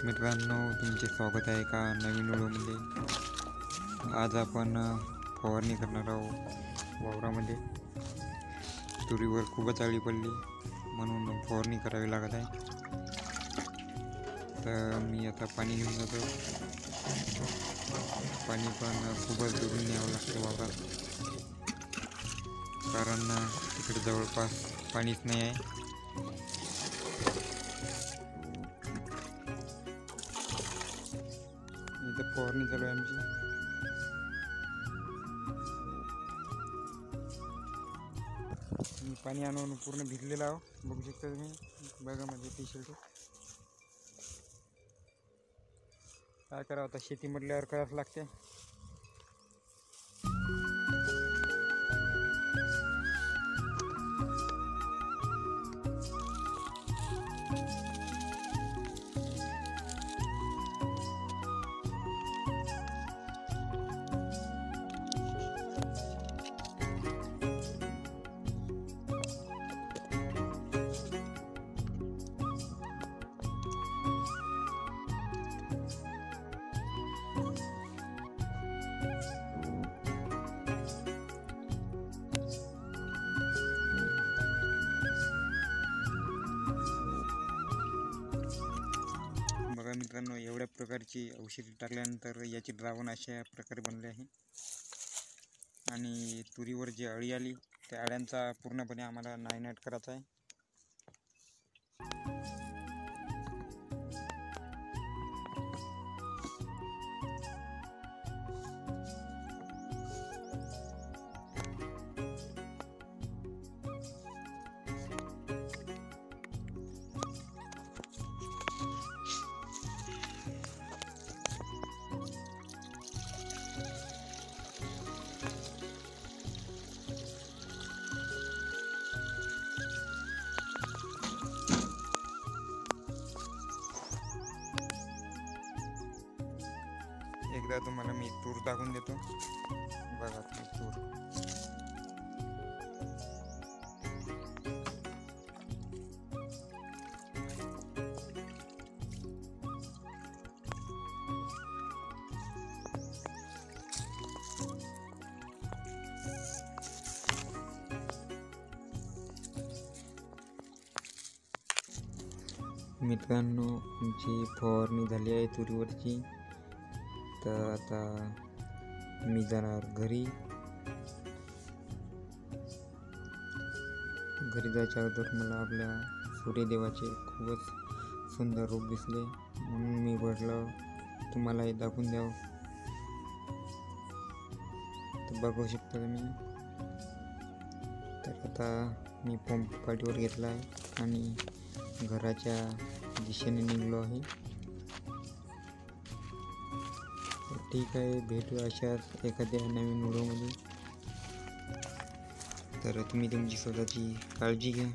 मित्रांनो, तुमचे स्वागत आहे का नवीन व्हिडिओमध्ये। आज आपण फवारणी करणार आहोत वावरामध्ये। तुरीवर खूपच अळी पडली म्हणून फवारणी करावी लागत आहे। तर मी आता पाणी घेऊन जातो। पाणी पण खूपच दुरून न्यावं लागतं वावरात, कारण तिकडे जवळपास पाणीच नाही आहे। इथं फवारणी चालू आहे आमची। मी पाणी आणून पूर्ण भिजलेलं आहो, बघू शकता तुम्ही। बघा माझे टी शर्ट काय करावं, आता शेती म्हटल्यावर करावंच लागते। बघा मित्रांनो, एवढ्या प्रकारची औषधी टाकल्यानंतर याची द्रावण अशा प्रकारे बनले आहे। आणि तुरीवर जी अळी आली त्या अळ्यांचा पूर्णपणे आम्हाला नायनाट करायचा आहे। एकदा तुम्हाला मी तूर टाकून देतो, बघा तूर। मित्रांनो, आमची फवारणी झाली आहे तुरीवरची। तर आता मी जाणार घरी जायच्या अगोदर मला आपल्या सूर्यदेवाचे खूपच सुंदर रूप दिसले, म्हणून मी म्हटलं तुम्हालाही दाखवून द्यावं। तर बघू शकता तुम्ही। तर आता मी पंप पाठीवर घेतला आहे आणि घराच्या दिशेने निघलो आहे। ठीक आहे, भेटू अशाच एखाद्या नवीन व्हिडिओमध्ये। तर तुम्ही तुमची स्वतःची काळजी घ्या।